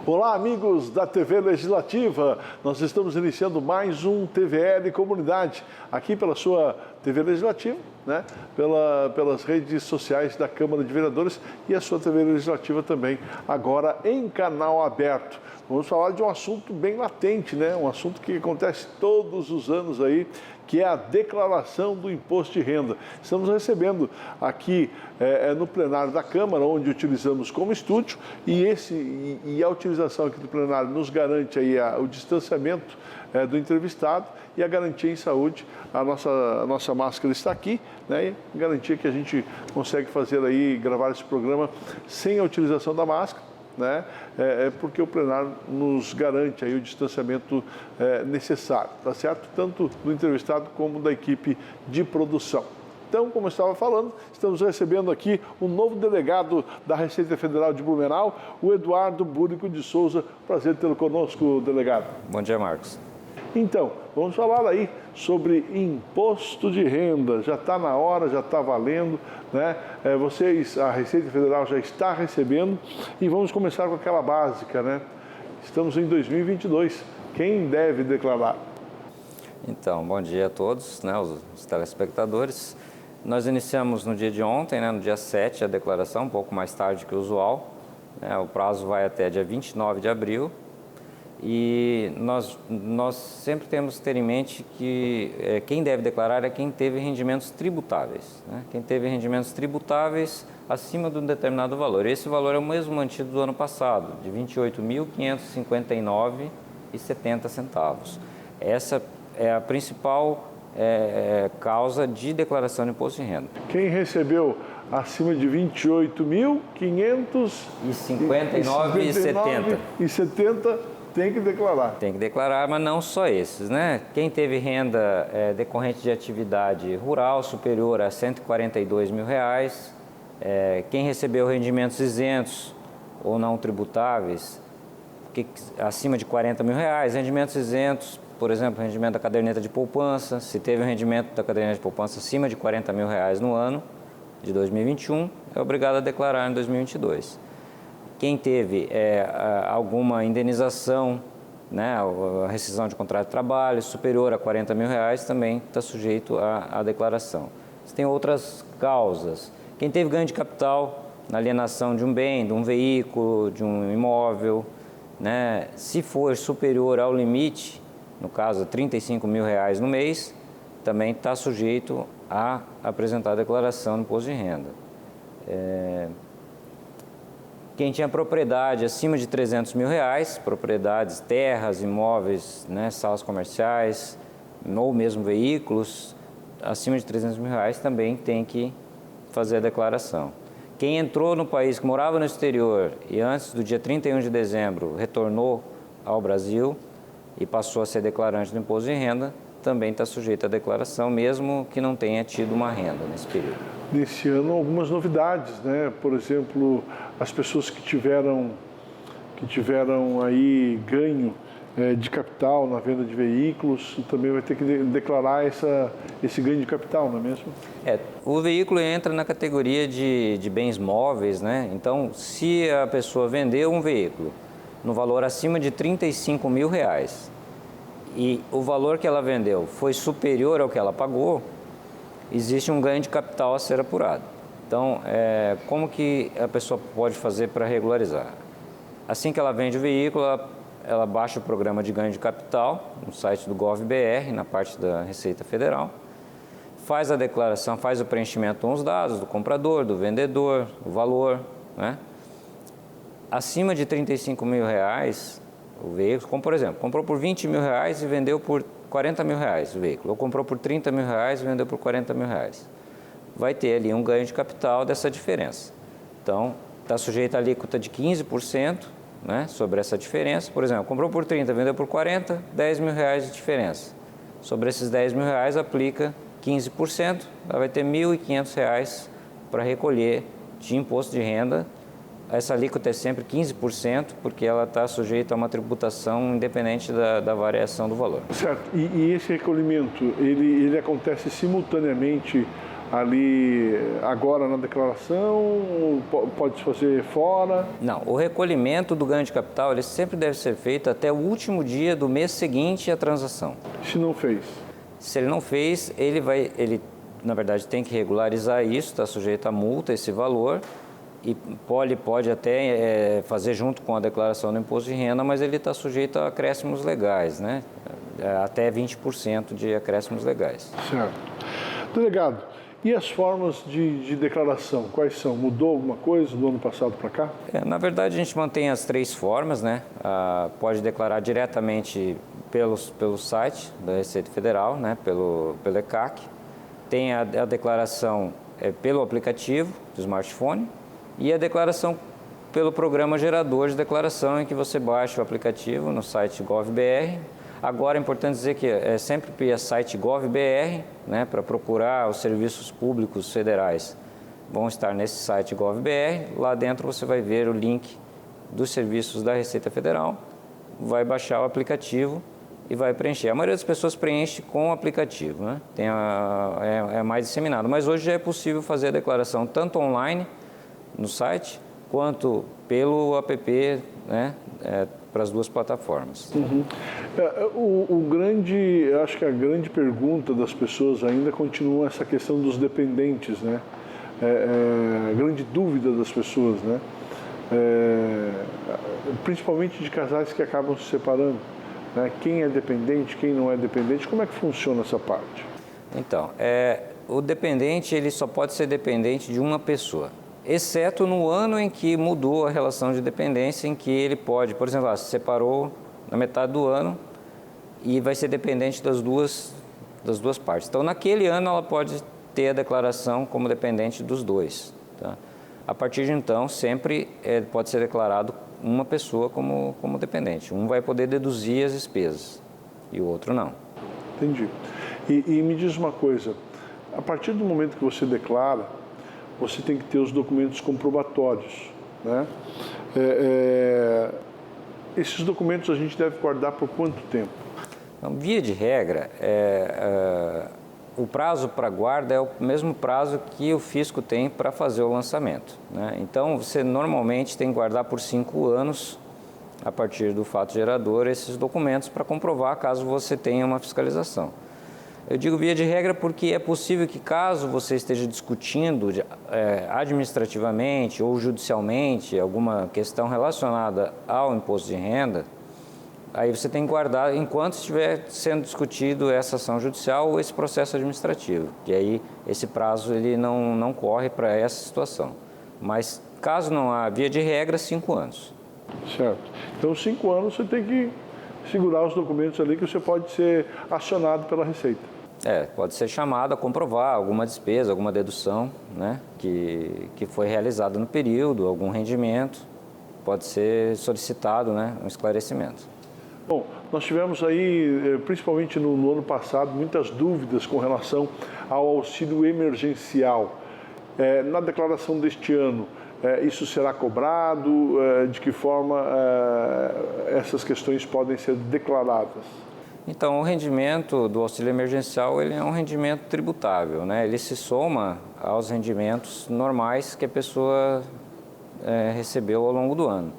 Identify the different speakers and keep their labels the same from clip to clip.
Speaker 1: Olá, amigos da TV Legislativa. Nós estamos iniciando mais um TVL Comunidade, aqui pela sua TV Legislativa, né? Pelas redes sociais da Câmara de Vereadores e a sua TV Legislativa também, agora em canal aberto. Vamos falar de um assunto bem latente, né? Um assunto que acontece todos os anos aí, que é a declaração do imposto de renda. Estamos recebendo aqui no plenário da Câmara, onde utilizamos como estúdio, e a utilização aqui do plenário nos garante aí o distanciamento do entrevistado e a garantia em saúde. A nossa máscara está aqui, né? E garantia que a gente consegue fazer aí, gravar esse programa sem a utilização da máscara, né? Porque o plenário nos garante aí o distanciamento necessário, tá certo? Tanto do entrevistado como da equipe de produção. Então, como eu estava falando, estamos recebendo aqui o novo delegado da Receita Federal de Blumenau, o Eduardo Búrico de Souza. Prazer tê-lo conosco, delegado.
Speaker 2: Bom dia, Marcos.
Speaker 1: Então, vamos falar aí sobre imposto de renda. Já está na hora, já está valendo, né? A Receita Federal já está recebendo e vamos começar com aquela básica, né? Estamos em 2022. Quem deve declarar?
Speaker 2: Então, bom dia a todos, né, os telespectadores. Nós iniciamos no dia de ontem, né, no dia 7, a declaração, um pouco mais tarde que o usual. Né? O prazo vai até dia 29 de abril. E nós sempre temos que ter em mente que quem deve declarar é quem teve rendimentos tributáveis, né? Quem teve rendimentos tributáveis acima de um determinado valor. Esse valor é o mesmo mantido do ano passado, de R$ 28.559,70. Essa é a principal causa de declaração de imposto de renda.
Speaker 1: Quem recebeu acima de R$ 28.559,70 tem que declarar.
Speaker 2: Tem que declarar, mas não só esses, né? Quem teve renda decorrente de atividade rural superior a R$ 142 mil, quem recebeu rendimentos isentos ou não tributáveis acima de R$ 40 mil, rendimentos isentos, por exemplo, rendimento da caderneta de poupança, se teve um rendimento da caderneta de poupança acima de R$ 40 mil no ano de 2021, é obrigado a declarar em 2022. Quem teve alguma indenização, né, a rescisão de contrato de trabalho superior a R$ 40 mil também está sujeito à declaração. Tem outras causas. Quem teve ganho de capital na alienação de um bem, de um veículo, de um imóvel, né, se for superior ao limite, no caso R$ 35 mil no mês, também está sujeito a apresentar a declaração do imposto de renda. Quem tinha propriedade acima de R$ 300 mil, propriedades, terras, imóveis, né, salas comerciais, ou mesmo veículos, acima de R$ 300 mil também tem que fazer a declaração. Quem entrou no país, que morava no exterior e antes do dia 31 de dezembro retornou ao Brasil e passou a ser declarante do imposto de renda, também está sujeito à declaração, mesmo que não tenha tido uma renda nesse período.
Speaker 1: Nesse ano, algumas novidades, né? Por exemplo, as pessoas que tiveram aí ganho de capital na venda de veículos, também vai ter que declarar esse ganho de capital, não é mesmo?
Speaker 2: O veículo entra na categoria de bens móveis, né? Então, se a pessoa vendeu um veículo no valor acima de R$ 35 mil e o valor que ela vendeu foi superior ao que ela pagou, existe um ganho de capital a ser apurado. Então, como que a pessoa pode fazer para regularizar? Assim que ela vende o veículo, ela baixa o programa de ganho de capital no site do GovBR, na parte da Receita Federal, faz a declaração, faz o preenchimento com os dados do comprador, do vendedor, o valor, né? Acima de R$ 35 mil, o veículo, como por exemplo, comprou por R$ 20 mil e vendeu por R$ 40 mil o veículo, ou comprou por R$ 30 mil e vendeu por R$ 40 mil. Vai ter ali um ganho de capital dessa diferença. Então, está sujeito à alíquota de 15%, né, sobre essa diferença. Por exemplo, comprou por 30, vendeu por 40, R$ 10 mil de diferença. Sobre esses R$ 10 mil aplica 15%, ela vai ter R$ 1.500 para recolher de imposto de renda essa alíquota é sempre 15%, porque ela está sujeita a uma tributação independente da variação do valor.
Speaker 1: Certo. E esse recolhimento, ele acontece simultaneamente ali agora na declaração? Pode fazer fora?
Speaker 2: Não, o recolhimento do ganho de capital ele sempre deve ser feito até o último dia do mês seguinte à transação.
Speaker 1: Se não fez?
Speaker 2: Se ele não fez, ele na verdade tem que regularizar isso, está sujeito a multa esse valor e pode até fazer junto com a declaração do imposto de renda, mas ele está sujeito a acréscimos legais, né? Até 20% de acréscimos legais.
Speaker 1: Certo. Delegado, e as formas de declaração, quais são? Mudou alguma coisa do ano passado para cá?
Speaker 2: Na verdade, a gente mantém as 3 formas, né? Pode declarar diretamente pelo site da Receita Federal, né? Pelo ECAC. Tem a declaração pelo aplicativo do smartphone e a declaração pelo programa gerador de declaração, em que você baixa o aplicativo no site GovBR. Agora é importante dizer que é sempre via site GovBR, né, para procurar os serviços públicos federais. Vão estar nesse site GovBR, lá dentro você vai ver o link dos serviços da Receita Federal, vai baixar o aplicativo e vai preencher. A maioria das pessoas preenche com o aplicativo, né? É mais disseminado, mas hoje já é possível fazer a declaração tanto online no site, quanto pelo app, né, para as 2 plataformas.
Speaker 1: Uhum. Acho que a grande pergunta das pessoas ainda continua essa questão dos dependentes, né? A grande dúvida das pessoas, né? Principalmente de casais que acabam se separando, né? Quem é dependente, quem não é dependente, como é que funciona essa parte?
Speaker 2: Então, o dependente ele só pode ser dependente de uma pessoa, exceto no ano em que mudou a relação de dependência, em que ele pode, por exemplo, se separou na metade do ano e vai ser dependente das duas partes. Então, naquele ano, ela pode ter a declaração como dependente dos 2. Tá? A partir de então, sempre pode ser declarado uma pessoa como dependente. Um vai poder deduzir as despesas e o outro não.
Speaker 1: Entendi. E me diz uma coisa, a partir do momento que você declara, você tem que ter os documentos comprobatórios, né? Esses documentos a gente deve guardar por quanto tempo?
Speaker 2: Então, via de regra, o prazo para guarda é o mesmo prazo que o fisco tem para fazer o lançamento, né? Então, você normalmente tem que guardar por 5 anos, a partir do fato gerador, esses documentos para comprovar caso você tenha uma fiscalização. Eu digo via de regra porque é possível que, caso você esteja discutindo administrativamente ou judicialmente alguma questão relacionada ao imposto de renda, aí você tem que guardar enquanto estiver sendo discutido essa ação judicial ou esse processo administrativo, que aí esse prazo ele não corre para essa situação. Mas caso não há via de regra, 5 anos.
Speaker 1: Certo. Então, 5 anos você tem que segurar os documentos ali que você pode ser acionado pela Receita.
Speaker 2: Pode ser chamado a comprovar alguma despesa, alguma dedução, né, que foi realizada no período, algum rendimento, pode ser solicitado, né, um esclarecimento.
Speaker 1: Bom, nós tivemos aí, principalmente no ano passado, muitas dúvidas com relação ao auxílio emergencial. Na declaração deste ano, isso será cobrado? De que forma essas questões podem ser declaradas?
Speaker 2: Então, o rendimento do auxílio emergencial ele é um rendimento tributável, né? Ele se soma aos rendimentos normais que a pessoa recebeu ao longo do ano.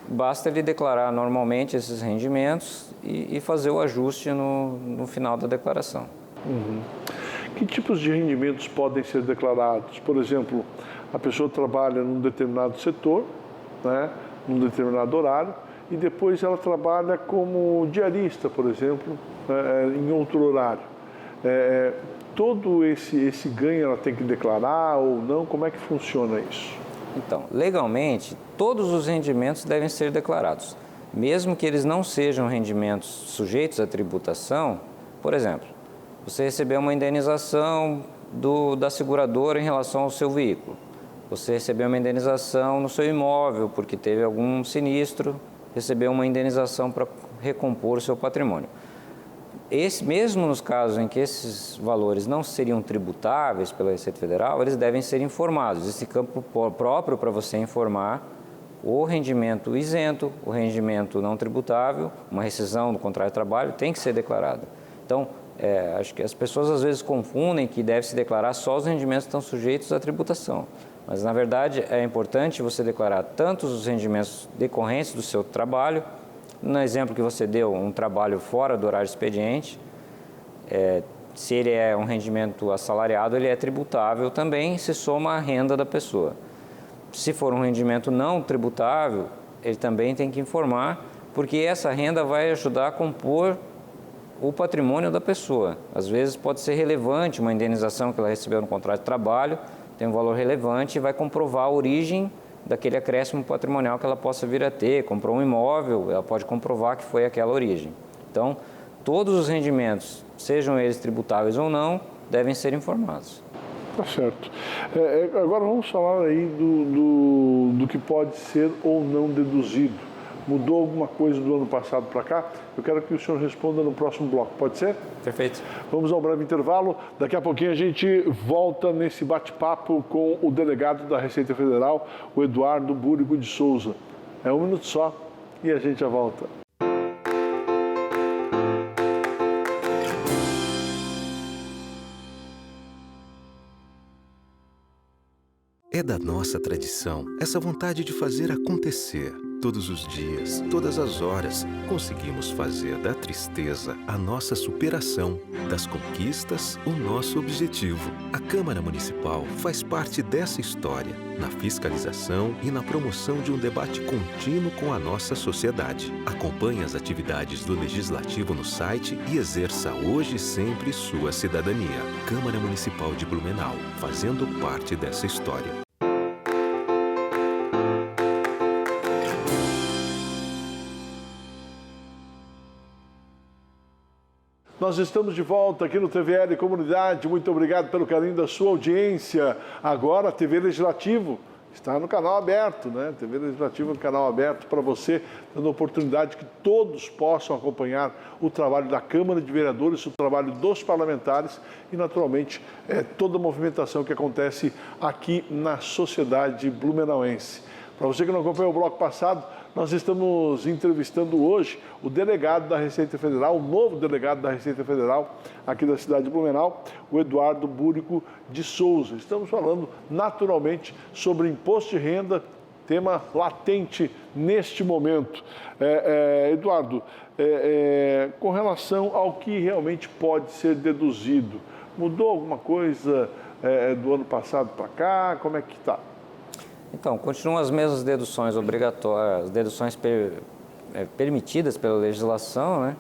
Speaker 2: Basta ele declarar normalmente esses rendimentos e fazer o ajuste no final da declaração.
Speaker 1: Uhum. Que tipos de rendimentos podem ser declarados? Por exemplo, a pessoa trabalha num determinado setor, né, num determinado horário, e depois ela trabalha como diarista, por exemplo, em outro horário. Todo esse ganho ela tem que declarar ou não? Como é que funciona isso?
Speaker 2: Então, legalmente, todos os rendimentos devem ser declarados, mesmo que eles não sejam rendimentos sujeitos à tributação. Por exemplo, você recebeu uma indenização da seguradora em relação ao seu veículo. Você recebeu uma indenização no seu imóvel porque teve algum sinistro, recebeu uma indenização para recompor o seu patrimônio. Mesmo nos casos em que esses valores não seriam tributáveis pela Receita Federal, eles devem ser informados. Existe campo próprio para você informar o rendimento isento, o rendimento não tributável, uma rescisão do contrato de trabalho tem que ser declarada. Então, acho que as pessoas às vezes confundem que deve se declarar só os rendimentos que estão sujeitos à tributação. Mas, na verdade, é importante você declarar tanto os rendimentos decorrentes do seu trabalho. No exemplo que você deu, um trabalho fora do horário de expediente, se ele é um rendimento assalariado, ele é tributável também, se soma à renda da pessoa. Se for um rendimento não tributável, ele também tem que informar, porque essa renda vai ajudar a compor o patrimônio da pessoa. Às vezes pode ser relevante uma indenização que ela recebeu no contrato de trabalho, tem um valor relevante e vai comprovar a origem daquele acréscimo patrimonial que ela possa vir a ter. Comprou um imóvel, ela pode comprovar que foi aquela origem. Então, todos os rendimentos, sejam eles tributáveis ou não, devem ser informados.
Speaker 1: Tá certo. Agora vamos falar aí do que pode ser ou não deduzido. Mudou alguma coisa do ano passado para cá? Eu quero que o senhor responda no próximo bloco. Pode ser?
Speaker 2: Perfeito.
Speaker 1: Vamos a um breve intervalo. Daqui a pouquinho a gente volta nesse bate-papo com o delegado da Receita Federal, o Eduardo Búrigo de Souza. É um minuto só e a gente já volta.
Speaker 3: É da nossa tradição essa vontade de fazer acontecer. Todos os dias, todas as horas, conseguimos fazer da tristeza a nossa superação, das conquistas o nosso objetivo. A Câmara Municipal faz parte dessa história, na fiscalização e na promoção de um debate contínuo com a nossa sociedade. Acompanhe as atividades do Legislativo no site e exerça hoje e sempre sua cidadania. Câmara Municipal de Blumenau, fazendo parte dessa história.
Speaker 1: Nós estamos de volta aqui no TVL Comunidade. Muito obrigado pelo carinho da sua audiência. Agora a TV Legislativo está no canal aberto, né? TV Legislativo no canal aberto para você, dando a oportunidade que todos possam acompanhar o trabalho da Câmara de Vereadores, o trabalho dos parlamentares e, naturalmente, toda a movimentação que acontece aqui na sociedade blumenauense. Para você que não acompanhou o bloco passado, nós estamos entrevistando hoje o delegado da Receita Federal, o novo delegado da Receita Federal aqui da cidade de Blumenau, o Eduardo Búrigo de Souza. Estamos falando naturalmente sobre imposto de renda, tema latente neste momento. Eduardo, com relação ao que realmente pode ser deduzido, mudou alguma coisa do ano passado para cá? Como é que está?
Speaker 2: Então, continuam as mesmas deduções obrigatórias, deduções permitidas pela legislação, né?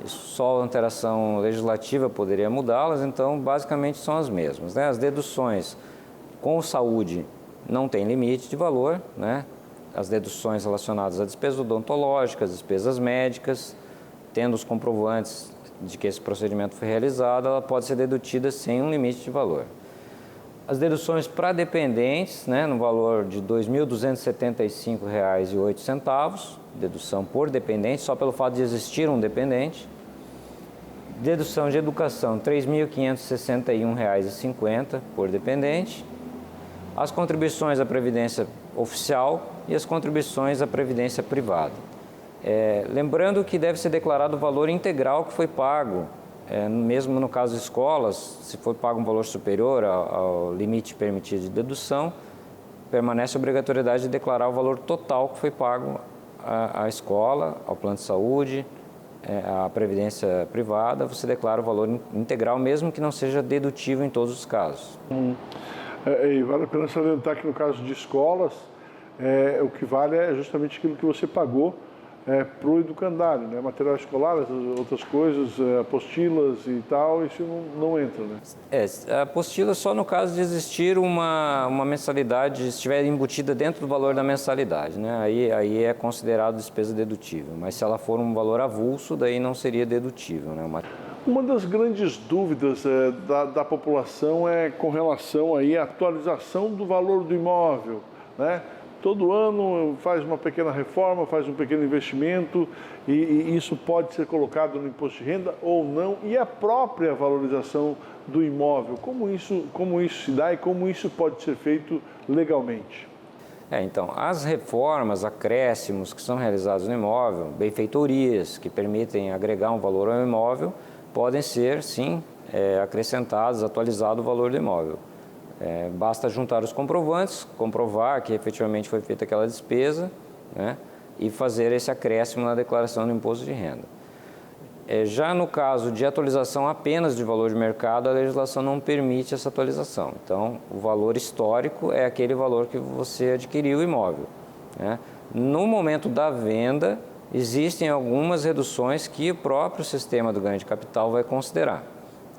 Speaker 2: Só a alteração legislativa poderia mudá-las, então basicamente são as mesmas, né? As deduções com saúde não tem limite de valor, né? As deduções relacionadas a despesas odontológicas, despesas médicas, tendo os comprovantes de que esse procedimento foi realizado, ela pode ser dedutida sem um limite de valor. As deduções para dependentes, né, no valor de R$ 2.275,08, dedução por dependente, só pelo fato de existir um dependente. Dedução de educação, R$ 3.561,50 por dependente. As contribuições à Previdência Oficial e as contribuições à Previdência Privada. Lembrando que deve ser declarado o valor integral que foi pago. Mesmo no caso de escolas, se for pago um valor superior ao limite permitido de dedução, permanece a obrigatoriedade de declarar o valor total que foi pago à escola, ao plano de saúde, à previdência privada. Você declara o valor integral, mesmo que não seja dedutível em todos os casos.
Speaker 1: E vale a pena salientar que no caso de escolas, o que vale é justamente aquilo que você pagou para o educandário, né? Material escolar, outras coisas, apostilas e tal, isso não entra, né?
Speaker 2: A apostila só no caso de existir uma mensalidade, se estiver embutida dentro do valor da mensalidade, né? Aí é considerado despesa dedutível, mas se ela for um valor avulso, daí não seria dedutível, né?
Speaker 1: Uma das grandes dúvidas da população é com relação aí à atualização do valor do imóvel, né? todo ano faz uma pequena reforma, faz um pequeno investimento e isso pode ser colocado no imposto de renda ou não, e a própria valorização do imóvel, como isso se dá e como isso pode ser feito legalmente?
Speaker 2: Então, as reformas, acréscimos que são realizados no imóvel, benfeitorias que permitem agregar um valor ao imóvel, podem ser, sim, acrescentados, atualizado o valor do imóvel. Basta juntar os comprovantes, comprovar que efetivamente foi feita aquela despesa, né, e fazer esse acréscimo na declaração do imposto de renda. Já no caso de atualização apenas de valor de mercado, a legislação não permite essa atualização. Então, o valor histórico é aquele valor que você adquiriu o imóvel, né? No momento da venda, existem algumas reduções que o próprio sistema do ganho de capital vai considerar.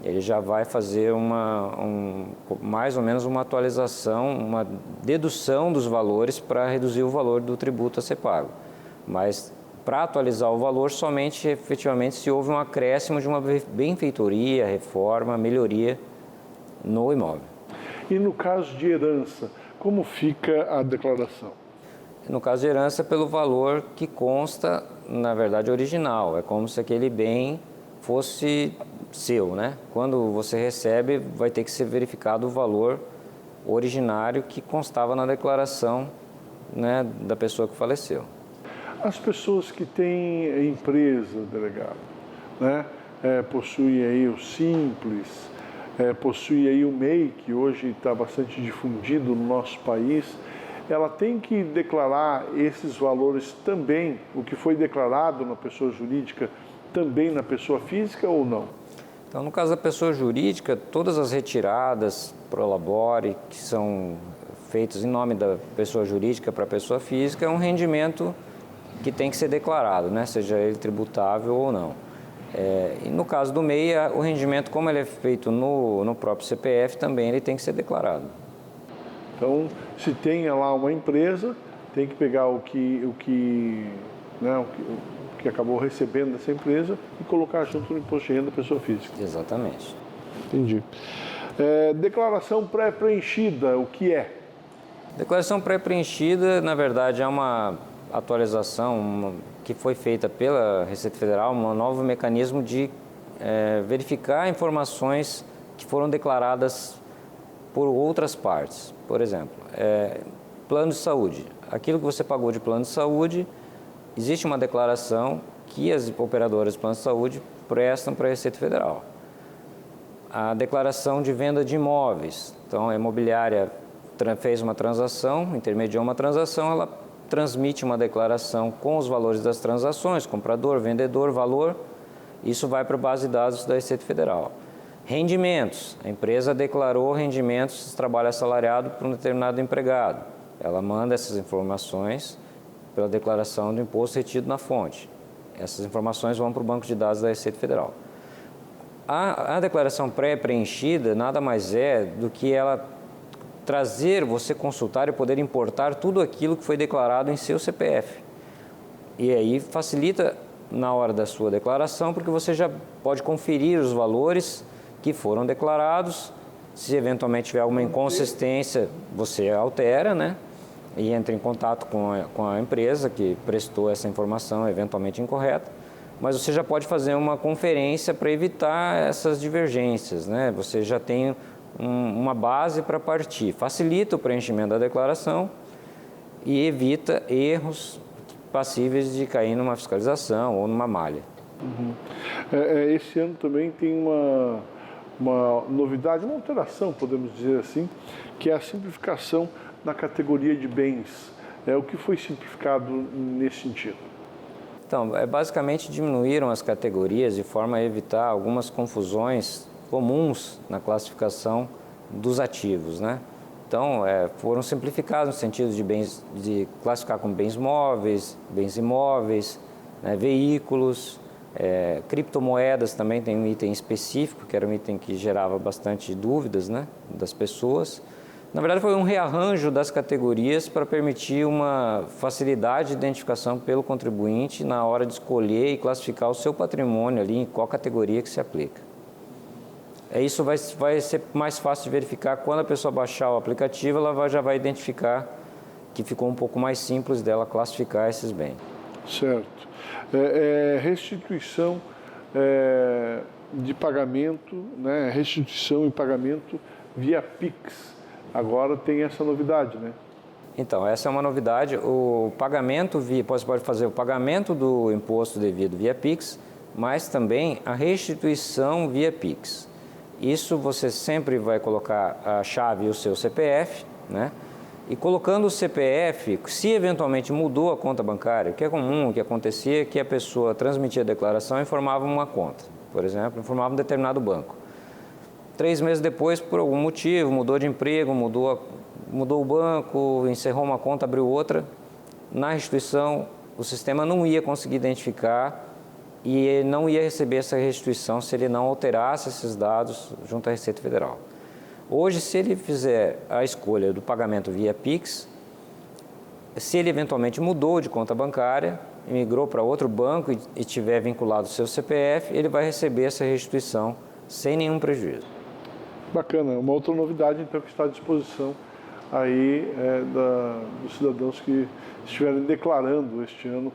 Speaker 2: Ele já vai fazer mais ou menos uma atualização, uma dedução dos valores para reduzir o valor do tributo a ser pago. Mas para atualizar o valor, somente efetivamente se houve um acréscimo de uma benfeitoria, reforma, melhoria no imóvel.
Speaker 1: E no caso de herança, como fica a declaração?
Speaker 2: No caso de herança, pelo valor que consta, na verdade, original. É como se aquele bem fosse seu, né? Quando você recebe, vai ter que ser verificado o valor originário que constava na declaração, né, da pessoa que faleceu.
Speaker 1: As pessoas que têm empresa, delegado, né, possuem aí o Simples, possuem aí o MEI, que hoje está bastante difundido no nosso país, ela tem que declarar esses valores também, o que foi declarado na pessoa jurídica, também na pessoa física ou não?
Speaker 2: Então, no caso da pessoa jurídica, todas as retiradas pro labore que são feitas em nome da pessoa jurídica para a pessoa física é um rendimento que tem que ser declarado, né? Seja ele tributável ou não. E no caso do MEI, o rendimento, como ele é feito no próprio CPF, também ele tem que ser declarado.
Speaker 1: Então, se tem lá uma empresa, tem que pegar o que acabou recebendo dessa empresa e colocar junto no imposto de renda da pessoa física.
Speaker 2: Exatamente.
Speaker 1: Entendi. Declaração pré-preenchida, o que é?
Speaker 2: Declaração pré-preenchida, na verdade, é uma atualização que foi feita pela Receita Federal, um novo mecanismo de verificar informações que foram declaradas por outras partes. Por exemplo, plano de saúde. Aquilo que você pagou de plano de saúde, existe uma declaração que as operadoras de plano de saúde prestam para a Receita Federal. A declaração de venda de imóveis. Então, a imobiliária fez uma transação, intermediou uma transação, ela transmite uma declaração com os valores das transações, comprador, vendedor, valor, isso vai para a base de dados da Receita Federal. Rendimentos, a empresa declarou rendimentos de trabalho assalariado para um determinado empregado, ela manda essas informações pela declaração do imposto retido na fonte. Essas informações vão para o banco de dados da Receita Federal. A declaração pré-preenchida nada mais é do que ela trazer, você consultar e poder importar tudo aquilo que foi declarado em seu CPF. E aí facilita na hora da sua declaração, porque você já pode conferir os valores que foram declarados. Se eventualmente tiver alguma inconsistência, você altera, né? E entra em contato com a empresa que prestou essa informação eventualmente incorreta. Mas você já pode fazer uma conferência para evitar essas divergências, né? Você já tem uma base para partir. Facilita o preenchimento da declaração e evita erros passíveis de cair numa fiscalização ou numa malha.
Speaker 1: Uhum. Esse ano também tem uma novidade, uma alteração, podemos dizer assim, que é a simplificação na categoria de bens. O que foi simplificado nesse sentido?
Speaker 2: Então, basicamente diminuíram as categorias de forma a evitar algumas confusões comuns na classificação dos ativos, né? Então, foram simplificados no sentido de classificar como bens móveis, bens imóveis, né, veículos, criptomoedas também tem um item específico, que era um item que gerava bastante dúvidas, né, das pessoas. Na verdade, foi um rearranjo das categorias para permitir uma facilidade de identificação pelo contribuinte na hora de escolher e classificar o seu patrimônio ali, em qual categoria que se aplica. Isso vai ser mais fácil de verificar quando a pessoa baixar o aplicativo, ela já vai identificar que ficou um pouco mais simples dela classificar esses bens.
Speaker 1: Certo. Restituição de pagamento, né? Restituição e pagamento via Pix. Agora tem essa novidade, né?
Speaker 2: Então, essa é uma novidade. O pagamento você pode fazer o pagamento do imposto devido via Pix, mas também a restituição via Pix. Isso você sempre vai colocar a chave e o seu CPF, né? E colocando o CPF, se eventualmente mudou a conta bancária, o que é comum, o que acontecia é que a pessoa transmitia a declaração e informava uma conta. Por exemplo, informava um determinado banco. 3 meses depois, por algum motivo, mudou de emprego, mudou o banco, encerrou uma conta, abriu outra. Na restituição, o sistema não ia conseguir identificar e ele não ia receber essa restituição se ele não alterasse esses dados junto à Receita Federal. Hoje, se ele fizer a escolha do pagamento via Pix, se ele eventualmente mudou de conta bancária, migrou para outro banco e tiver vinculado o seu CPF, ele vai receber essa restituição sem nenhum prejuízo.
Speaker 1: Bacana, uma outra novidade então que está à disposição aí dos cidadãos que estiverem declarando este ano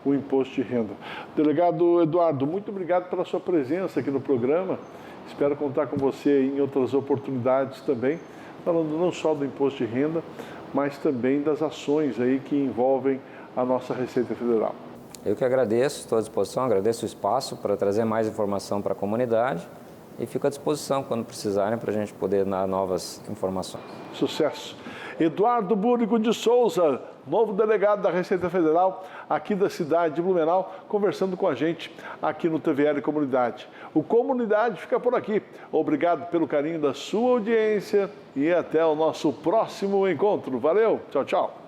Speaker 1: o imposto de renda. Delegado Eduardo, muito obrigado pela sua presença aqui no programa. Espero contar com você em outras oportunidades também, falando não só do imposto de renda, mas também das ações aí que envolvem a nossa Receita Federal.
Speaker 2: Eu que agradeço, estou à disposição, agradeço o espaço para trazer mais informação para a comunidade e fico à disposição quando precisarem para a gente poder dar novas informações.
Speaker 1: Sucesso! Eduardo Búrigo de Souza, novo delegado da Receita Federal aqui da cidade de Blumenau, conversando com a gente aqui no TVL Comunidade. O Comunidade fica por aqui. Obrigado pelo carinho da sua audiência e até o nosso próximo encontro. Valeu, tchau, tchau.